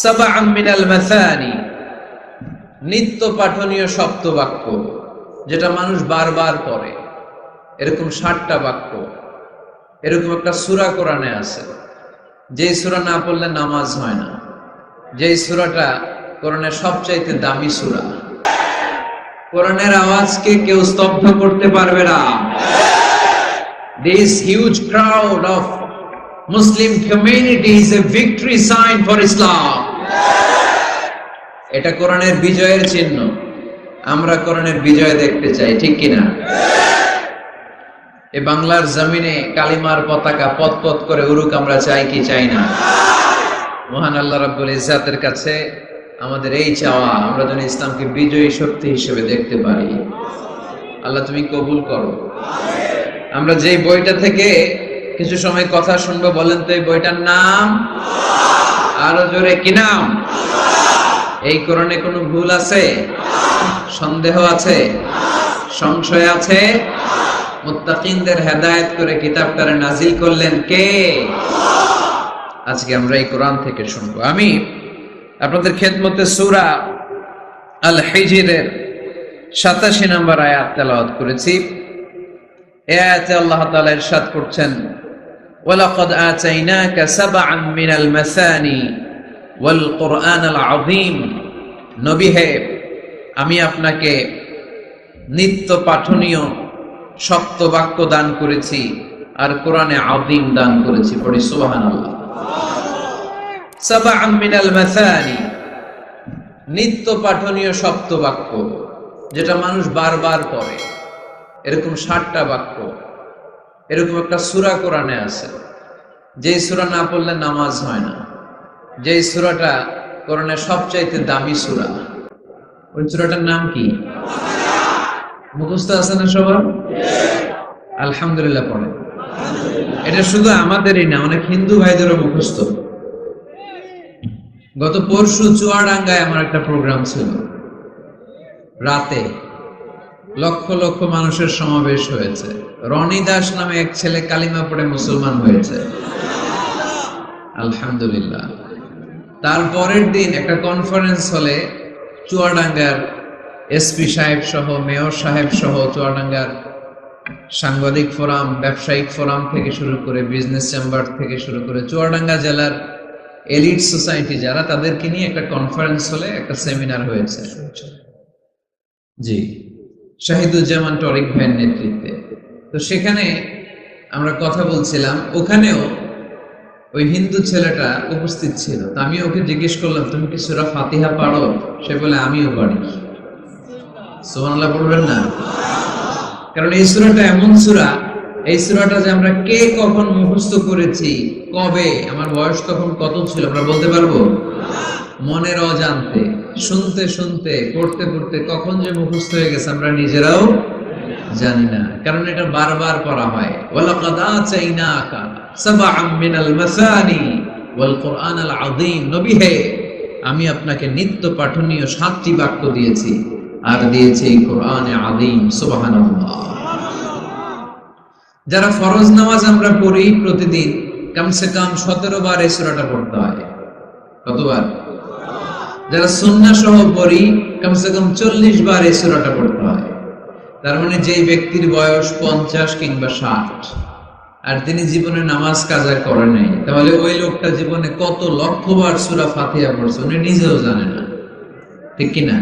সাবআম মিনাল মাসানি, নিত্য পাঠনীয় সপ্ত বাক্য, যেটা মানুষ বারবার পড়ে, এরকম 60টা বাক্য। এরকম একটা সূরা কোরআনে আছে, যেই সূরা না পড়লে নামাজ হয় না, যেই সূরাটা কোরআনের সবচাইতে দামি সূরা। কোরআনের আওয়াজকে কেউ স্তব্ধ করতে পারবে না। This huge crowd of Muslim community is a victory sign for Islam. এটা কোরআনের বিজয়ের চিহ্ন। আমরা কোরআনের বিজয় দেখতে চাই, ঠিক কিনা? এই বাংলার জমিনে কালিমার পতাকা পতপত করে উড়ুক, আমরা চাই কি চাই না? মহান আল্লাহ রাব্বুল ইজ্জাতের কাছে আমাদের এই চাওয়া, আমরা যেন ইসলামকে বিজয়ী শক্তি হিসেবে দেখতে পারি। আল্লাহ তুমি কবুল করো। আমরা যে বইটা থেকে কিছু সময় কথা শুনবো, বলেন তো এই বইটার নাম? আরো জোরে, কি নাম? এই কোরআনে কোনো ভুল আছে? সন্দেহ আছে? সংশয় আছে? মুত্তাকিনদের হেদায়েত করে কিতাবটারে নাজিল করলেন কে? আজকে আমরা এই কোরআন থেকে শুনবো। আমি আপনাদের খেদমতে সূরা আল হিজরের 87 নম্বর আয়াত তেলাওয়াত করেছি। এই আয়াতে আল্লাহ তাআলা ইরশাদ করছেন, ওয়ালাকাদ আতাইনাকা সাবআন মিনাল মাসানি ওয়াল কুরআনাল আযীম। নবী হে, আমি আপনাকে নিত্য পাঠনীয় সপ্ত বাক্য দান করেছি আর কোরআনে আযীম দান করেছি। পড়ি সুবহানাল্লাহ। সাবআন মিনাল মাসানি, নিত্য পাঠনীয় সপ্ত বাক্য, যেটা মানুষ বারবার পড়ে, এরকম 60টা বাক্য। এরকম একটা সূরা কোরআনে আছে, যেই সূরা না পড়লে নামাজ হয় না, যেই সূরাটা কোরআনের সবচাইতে দামি সূরা। ওই সূরাটার নাম কি? মুখস্থ আছে না সবার? আলহামদুলিল্লাহ পড়ে। এটা শুধু আমাদেরই না, অনেক হিন্দু ভাইদেরও মুখস্থ। গত পরশু চুয়াডাঙ্গায় আমার একটা প্রোগ্রাম ছিল, রাতে লক্ষ লক্ষ মানুষের সমাবেশ হয়েছে। রনি দাস নামে এক ছেলে কালিমা পড়ে মুসলমান হয়েছে, আলহামদুলিল্লাহ। তারপরের দিন একটা কনফারেন্স হলে চুয়াডাঙ্গার এসপি সাহেব সহ, মেয়র সাহেব সহ, চুয়াডাঙ্গার সাংবাদিক ফোরাম, ব্যবসায়িক ফোরাম থেকে শুরু করে, বিজনেস চেম্বার থেকে শুরু করে, চুয়াডাঙ্গা জেলার এলিট সোসাইটি যারা, তাদেরকে নিয়ে একটা কনফারেন্স হলে একটা সেমিনার হয়েছে। জি, শাহিদুজ্জামান টরিক ভাইয়ের নেতৃত্বে। তো সেখানে আমরা কথা বলছিলাম, ওখানেও ওই হিন্দু ছেলেটা উপস্থিত ছিল। তো আমি ওকে জিজ্ঞেস করলাম, তুমি কি সূরা ফাতিহা পারো? সে বলে, আমিও পারি। সুবহানাল্লাহ পড়বেন না? কারণ এই সূরাটা এমন সূরা, এই সূরাটা যে আমরা কে কখন মুখস্থ করেছি, কবে, আমার বয়স তখন কত ছিল, আমরা বলতে পারবো? মনের অজান্তে, শুনতে শুনতে, পড়তে পড়তে কখন যে মুখস্থ হয়ে গেছে আমরা নিজেরাও জানি না। কারণ এটা বারবার পড়া হয়। ওয়ালাকাদ আতাইনাকা সাবআম মিনাল মাসানি ওয়াল কুরআনাল আযীম। নবী হে, আমি আপনাকে নিত্য পাঠনীয় 7টি বাক্য দিয়েছি আর দিয়েছি এই কোরআনে আযীম। সুবহানাল্লাহ। যারা ফরজ নামাজ আমরা পড়ি প্রতিদিন, কমসে কম 17 বার এই সূরাটা পড়তে হয়। কতবার? যারা সুন্নাহ সহ পড়ি, কমসে কম 40 বার এই সূরাটা পড়তে হয়। তার মানে যেই ব্যক্তির বয়স 50 কিংবা 60 আর তিনি জীবনে নামাজ কাজা করে নাই, তাহলে ওই লোকটা জীবনে কত লক্ষবার সূরা ফাতিহা পড়ছে উনি নিজেও জানে না, ঠিক কিনা?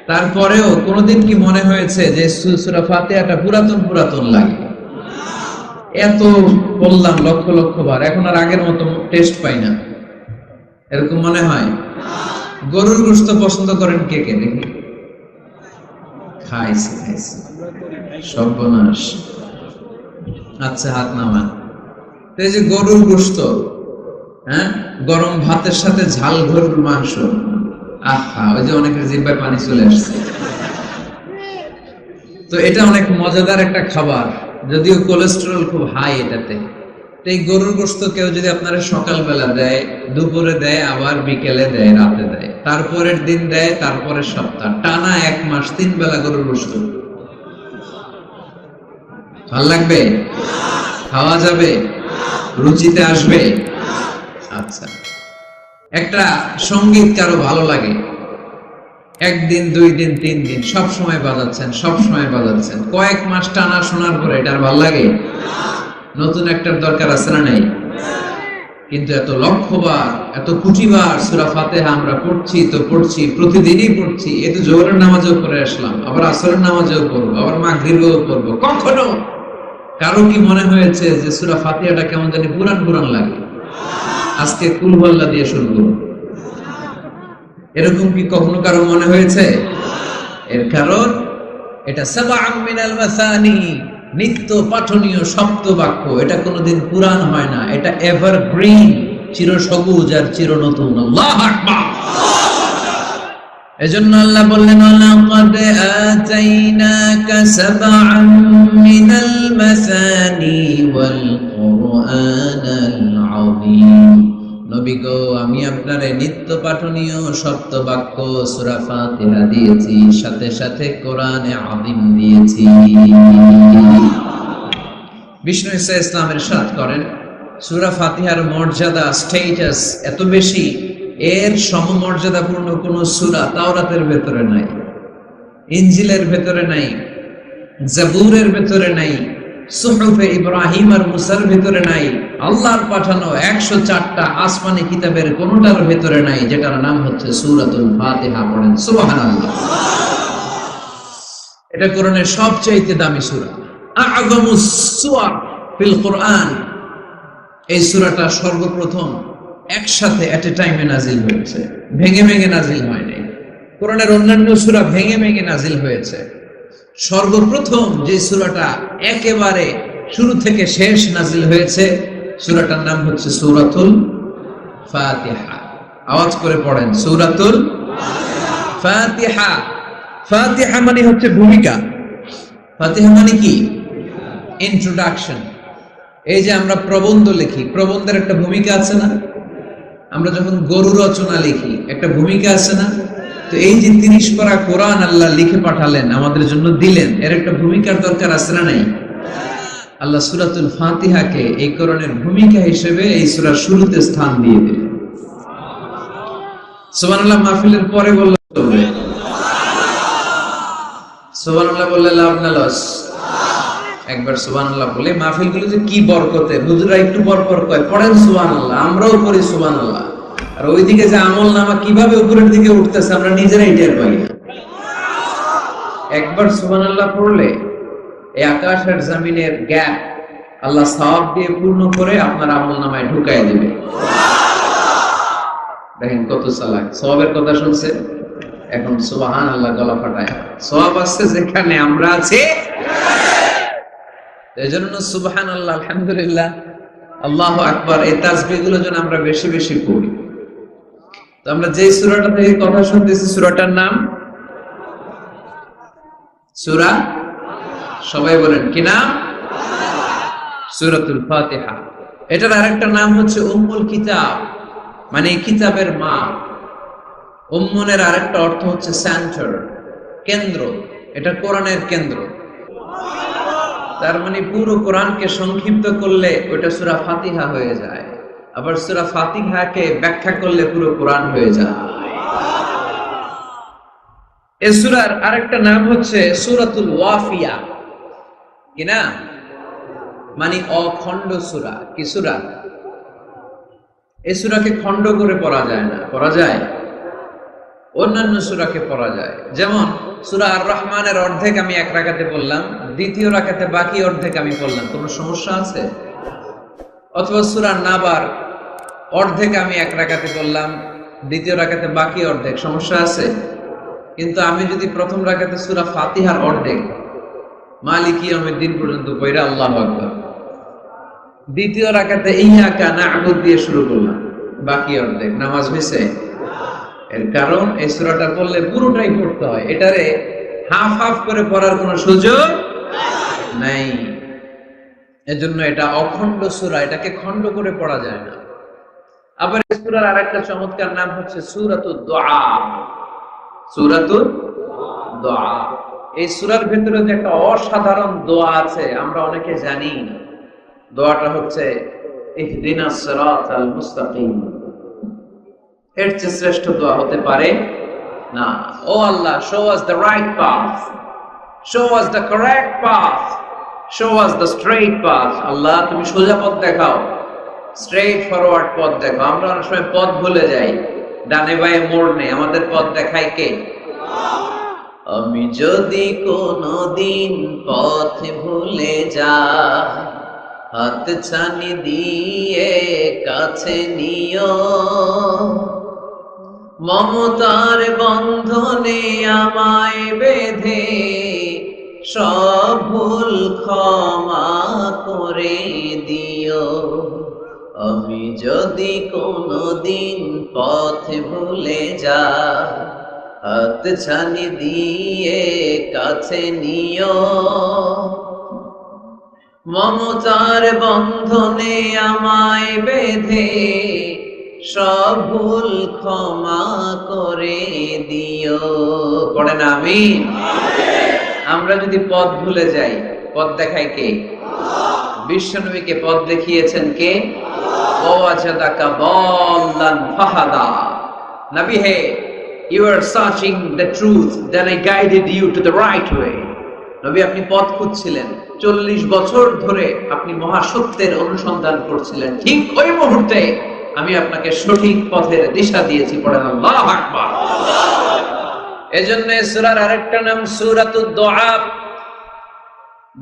তারপরেও কোনোদিন কি মনে হয়েছে যে সূরা ফাতিহাটা পুরাতন পুরাতন লাগে? এত বললাম লক্ষ লক্ষ বার, এখন আর আগের মতো টেস্ট পাই না, এরকম মনে হয়? গরুর গোশত পছন্দ করেন কে কে দেখি? খাইছি খাইছি, সর্বনাশ। আচ্ছা, হাত নামান। এই যে গরুর গোশত, হ্যাঁ, গরম ভাতের সাথে ঝাল গরুর মাংস, আহা, ওই যে অনেকের জিহ্বায় পানি চলে আসছে। তো এটা অনেক মজাদার একটা খাবার, যদিও কোলেস্টেরল খুব হাই এটাতে। তো এই গরুর গোশত কেউ যদি আপনারা সকালবেলা দেয়, দুপুরে দেয়, আবার বিকেলে দেয়, রাতে দেয়, তারপরের দিন দেয়, তারপরের সপ্তাহ, টানা 1 মাস 3 বেলা গরুর গোশত, ভাল লাগবে? খাওয়া যাবে? রুচিতে আসবে? আচ্ছা, একটা সঙ্গীত কারো ভালো লাগে, একদিন, 2 দিন, 3 দিন সব সময় বাজাচ্ছেন, সব সময় বাজাচ্ছেন, কয়েক মাস টানা শোনার পরে এটা আর ভালো লাগে? নতুন একটার দরকার আছে না নাই? কিন্তু এত লক্ষবার, এত কোটিবার সূরা ফাতিহা আমরা পড়ছি তো পড়ছি, প্রতিদিনই পড়ছি। এই তো জোহরের নামাজেও পড়ে আসলাম, আবার আসরের নামাজেও পড়বো, আবার মাগরিবেও পড়বো। কখনো কারো কি মনে হয়েছে যে সূরা ফাতিহাটা কেমন জানি পুরান পুরান লাগে? আজকে কুল হুয়াল্লাহ দিয়ে শুরু করব, এরকম কি কখনো কারো মনে হয়েছে? এর কারণ এটা সাবআম মিনাল মাসানি, নিত্য পাঠনীয় শব্দ বাক্য। এটা কোনোদিন পুরান হয় না, এটা এভারগ্রিন, চিরসবুজ আর চিরনতুন। আল্লাহু আকবার। এজন্য আল্লাহ বললেন, লাকাদ আতাইনাকা সাবআম মিনাল মাসানি ওয়াল কুরআনাল আযীম। নবী গো, আমি আপনারে নিত্য পাঠনীয় শব্দ বাক্য সূরা ফাতিহা দিয়েছি, সাথে সাথে কোরআনে আযীম দিয়েছি। বিষ্ণু ঈসা ইসলাম ইরশাদ করেন, সূরা ফাতিহার মর্যাদা, স্ট্যাটাস এত বেশি, এর সমমর্যাদাপূর্ণ কোন সূরা তাওরাতের ভেতরে নাই, ইনজিলের ভেতরে নাই, জাবুরের ভেতরে নাই, সুহুফে ইব্রাহিম আর মুসার ভেতরে নাই, আল্লাহর পাঠানো 104টা আসমানি কিতাবের কোনটার ভেতরে নাই, যেটার নাম হচ্ছে সূরাতুল ফাতিহা। পড়েন সুবহানাল্লাহ। এটা কোরআনের সবচেয়ে দামি সূরা, আ'যামুস সূরা ফিল কোরআন। এই সূরাটা সর্বপ্রথম একসাথে এট এ টাইমে নাজিল হয়েছে, ভেঙে ভেঙে নাজিল হয় নাই। কোরআনের অন্যান্য সূরা ভেঙে ভেঙে নাজিল হয়েছে, সর্বপ্রথম যে সূরাটা একেবারে শুরু থেকে শেষ নাজিল হয়েছে, সূরাটার নাম হচ্ছে সূরাতুল ফাতিহা। আওয়াজ করে পড়েন, সূরাতুল ফাতিহা। ফাতিহা মানে হচ্ছে ভূমিকা। ফাতিহা মানে কি? ইন্ট্রোডাকশন। এই যে আমরা প্রবন্ধ লিখি, প্রবন্ধের একটা ভূমিকা আছে না? আমরা যখন গরু রচনা লিখি, একটা ভূমিকা আছে না? তো এই যে 30 পারা কোরআন আল্লাহ লিখে পাঠালেন, আমাদের জন্য দিলেন, এর একটা ভূমিকার দরকার আছে না নাই? আল্লাহ সূরাতুল ফাতিহাকে এই কোরআনের ভূমিকা হিসেবে এই সূরার শুরুতে স্থান দিয়ে দিলেন। সুবহানাল্লাহ। মাহফিলের পরে বললে চলবে, সুবহানাল্লাহ বললে লাভ না লস? একবার সুবহানাল্লাহ বলে মাহফিলগুলো যে কি বরকতে, হুজুরা একটু পর কয় পড়েন সুবহানাল্লাহ, আমরাও পড়ি সুবহানাল্লাহ, আর ওইদিকে যে আমল নামা কিভাবে উপরের দিকে উঠতেছে আমরা নিজেরাই টের পাই না। একবার সুবহানাল্লাহ পড়লে এই আকাশ আর জমিনের গ্যাপ আল্লাহ সওয়াব দিয়ে পূর্ণ করে আপনার আমল নামায় ঢুকায় দিবে। দেখেন কত চালাক, সওয়াবের কথা শুনছে, এখন সুবহানাল্লাহ গলা ফাটায়। সওয়াব আছে যেখানে আমরা আছি। এজন্য সুবহানাল্লাহ, আলহামদুলিল্লাহ, আল্লাহু আকবার, এই তাসবিহগুলো যেন আমরা বেশি বেশি পড়ি। তো আমরা যে সূরাটা থেকে কথা শুনতেছি, সূরাটার নাম সূরা, সবাই বলেন কি নাম? সূরাতুল ফাতিহা। এটার আরেকটা নাম হচ্ছে উম্মুল কিতাব, মানে কিতাবের মা। উম্মুনের আরেকটা অর্থ হচ্ছে সেন্টার, কেন্দ্র। এটা কোরআনের কেন্দ্র। তার মানে পুরো কোরআনকে সংক্ষিপ্ত করলে ওটা সূরা ফাতিহা হয়ে যায়, আবার সূরা ফাতিহাকে ব্যাখ্যা করলে পুরো কোরআন হয়ে যায়। এই সূরার আরেকটা নাম হচ্ছে সূরাতুল ওয়াফিয়া। কি না? মানে অখণ্ড সূরা। কি সূরা? এই সূরাকে খণ্ড করে পড়া যায় না। পড়া যায়? অন্যান্য সূরাকে পড়া যায়। যেমন সূরা আর রহমানের অর্ধেক আমি এক রাকাতে পড়লাম, দ্বিতীয় রাকাতে বাকি অর্ধেক আমি পড়লাম, কোনো সমস্যা আছে? অথবা সূরা নাবার অর্ধেক আমি এক রাকাতে পড়লাম, দ্বিতীয় রাকাতে বাকি অর্ধেক, সমস্যা আছে? কিন্তু আমি যদি প্রথম রাকাতে সূরা ফাতিহার অর্ধেক মালিকি ইয়াউমিদ্দিন পর্যন্ত পড়া আল্লাহু আকবার, দ্বিতীয় রাকাতে ইয়্যাকা না'বুদু দিয়ে শুরু করলাম, বাকি অর্ধেক, নামাজ হয়েছে? এর কারণ এই সূরাটা পড়লে পুরোটাই পড়তে হয়, এটারে হাফ হাফ করে পড়ার কোনো সুযোগ নাই। এজন্য এটা অখণ্ড সূরা, এটাকে খণ্ড করে পড়া যায় না। আবার এই সূরার আরেকটা চমৎকার নাম হচ্ছে সূরাতুদ দুআ। সূরাতুদ দুআ। এই সূরার ভিতরে যে একটা অসাধারণ দোয়া আছে আমরা অনেকে জানি। দোয়াটা হচ্ছে ইহদিনাস সিরাতাল মুস্তাকিম। এর চেয়ে শ্রেষ্ঠ দোয়া হতে পারে না। ও আল্লাহ, show us the right path, show us the correct path, show us the straight path. আল্লাহ, তুমি সোজা পথ দেখাও, স্ট্রেইট ফরওয়ার্ড পথ দেখাও। আমরা অনেক সময় পথ ভুলে যাই, ডানে বাঁয়ে মোড় নেই, আমাদের পথ দেখায় কে? আমি যদি কোনদিন পথ ভুলে যাই, হাত ছানি দিয়ে কাছে নিও, মমতার বন্ধনে আমায় বেঁধে সব ভুল ক্ষমা করে দিও। আমি যদি কোনদিন পথ ভুলে যাই, হাত ছানি দিয়ে কাছে নিও, মমতার বন্ধনে আমায় বেঁধে সব ভুল ক্ষমা করে দিও। পড়েন আমিন। আমরা যদি পথ ভুলে যাই, পথ দেখায় কে? বিশ্বনবীকে পথ দেখিয়েছেন কে? ওয়াজাদাকা দাল্লান ফাহাদা। নবী হে, you are searching the truth, then I guided you to the right way. নবী, আপনি পথ খুঁজছিলেন, 40 বছর ধরে আপনি মহাসত্যের অনুসন্ধান করছিলেন, ঠিক ওই মুহূর্তে আমি আপনাকে সঠিক পথের দিশা দিয়েছি। পড়েন আল্লাহু আকবার। এজন্য এই সূরার আরেকটা নাম সূরাতুদ দুআ।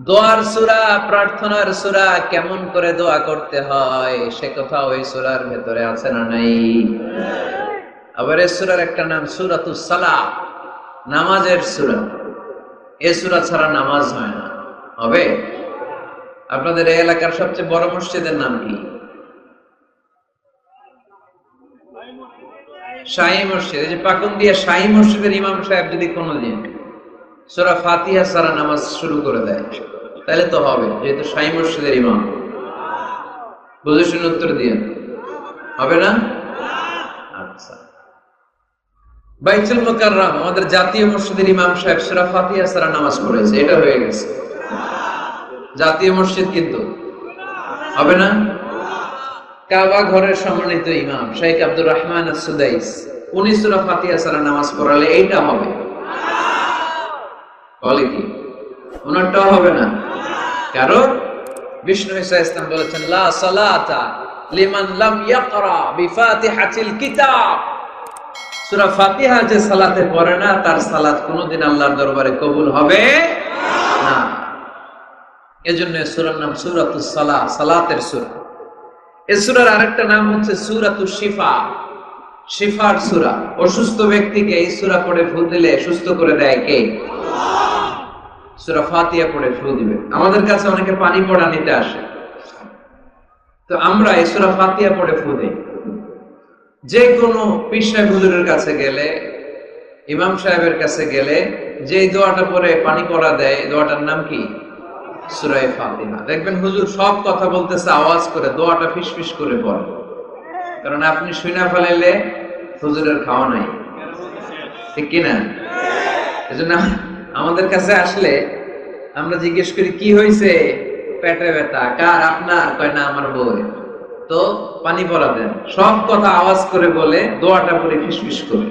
দোয়ার সূরা, প্রার্থনার সূরা। কেমন করে দোয়া করতে হয় সে কথা ওই সূরার ভেতরে আছে না নাই? আবার এই সূরার একটা নাম সূরাতুস সালাহ, নামাজের সূরা। এই সূরা ছাড়া নামাজ হয় না। হবে? আপনাদের এই এলাকার সবচেয়ে বড় মসজিদের নাম কি? শাহী মসজিদ। এই যে পাকুন্দিয়া শাহী মসজিদের ইমাম সাহেব যদি কোনোদিন সূরা ফাতিহা ছাড়া নামাজ শুরু করে দেয়, তাহলে তো হবে, যেহেতু শাহী মসজিদের ইমাম। বুঝে শুনে উত্তর দিয়ে হবে না? আচ্ছা। বাইতুল মুকাররম, আমাদের জাতীয় মসজিদের ইমাম সাহেব সূরা ফাতিহা ছাড়া নামাজ পড়েছে, এটা হয়ে গেছে জাতীয় মসজিদ, কিন্তু হবে না। কাবা ঘরের সম্মানিত ইমাম শেখ আব্দুর রহমান আস-সুদাইস, উনি সূরা ফাতিহা ছাড়া নামাজ পড়ালে এইটা হবে? বলে কি ওনারটাও হবে না? কারণ বিষ্ণু ঈসা ইসলাম বলেছেন, লা সালাতা লিমান লাম ইয়াকরা বিফাতিহাতিল কিতাব। সূরা ফাতিহা যে সালাতে পড়ে না, তার সালাত কোনোদিন আল্লাহর দরবারে কবুল হবে না। এজন্য সূরার নাম সূরাতুস সালাহ, সালাতের সূরা। এই সূরার আরেকটা নাম হচ্ছে সূরাতুশ শিফা, শিফার সূরা। অসুস্থ ব্যক্তিকে এই সূরা পড়ে ফু দিলে সুস্থ করে দেয় কে? সূরা ফাতিহা পড়ে ফু দিবে। আমাদের কাছে অনেকে পানি পড়া নিতে আসে, তো আমরা এই সূরা ফাতিহা পড়ে ফু দিই। যে কোনো পীর সাহেব হুজুরের কাছে গেলে, ইমাম সাহেবের কাছে গেলে যে দোয়াটা পড়ে পানি পড়া দেয়, দোয়াটার নাম কি? সূরা ফাতিহা। দেখবেন হুজুর সব কথা বলতেছে আওয়াজ করে, দোয়াটা ফিসফিস করে পড়ে, কারণ আপনি শুনা ফেলাইলে হুজুরের খাওয়া নাই, ঠিক কিনা? এজন্য আমাদের কাছে আসলে আমরা জিজ্ঞেস করি, কি হয়েছে? পেটে ব্যথা। কার? আপনার? কয় না, আমার বউয়ের। তো পানি পড়া দেন। সব কথা আওয়াজ করে বলে, দোয়াটা পড়ে ফিসফিস করে,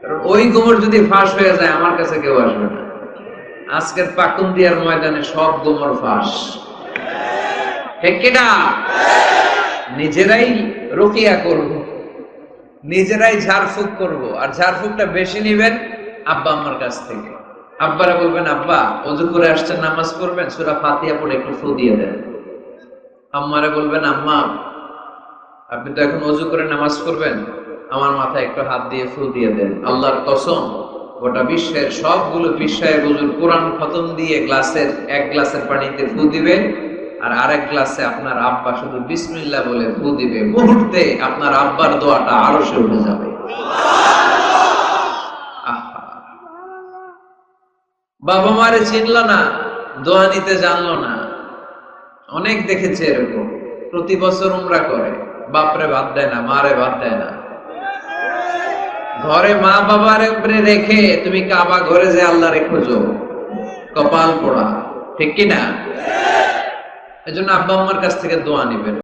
কারণ ওই গোমর যদি ফাঁস হয়ে যায় আমার কাছে কেউ আসবে না। আজকের পাকুন্দিয়ার ময়দানে সব গোমর ফাঁস, ঠিক কিনা? নিজেরাই রুকিয়া করব, নিজেরাই ঝাড়ফুঁক করব, আর ঝাড়ফুঁকটা বেশি নিবেন আব্বা আম্মার কাছ থেকে। আব্বারা বলবেন, আব্বা ওযু করে আসছেন, নামাজ পড়বেন, সূরা ফাতিহা পড়ে একটু ফু দিয়ে দেন। আম্মারা বলবেন, আম্মা আপনি তো এখন ওযু করে নামাজ পড়বেন, আমার মাথায় একটু হাত দিয়ে ফু দিয়ে দেন। আল্লাহর কসম, গোটা বিশ্বের সবগুলো পীর সাহেব হুজুর কোরআন খতম দিয়ে গ্লাসের এক গ্লাসের পানিতে ফু দিবে, আর আরেক গ্লাসে আপনার আব্বা শুধু বিসমিল্লাহ বলে ফু দিবে। মুহূর্তে আপনার আব্বার দোয়াটা আরশে উঠে যাবে। বাবা মারে চিনল না, দোয়া নিতে জানলো না। অনেক দেখেছে এরকম, প্রতি বছর উমরা করে, বাপরে ভাত দেয় না, মারে ভাত দেয় না। ঘরে মা বাবারে রেখে তুমি কাবা ঘরে যে আল্লাহরে খোঁজো, কপাল পোড়া, ঠিক কিনা? এজন্য আব্বা আম্মার কাছ থেকে দোয়া নিবেন।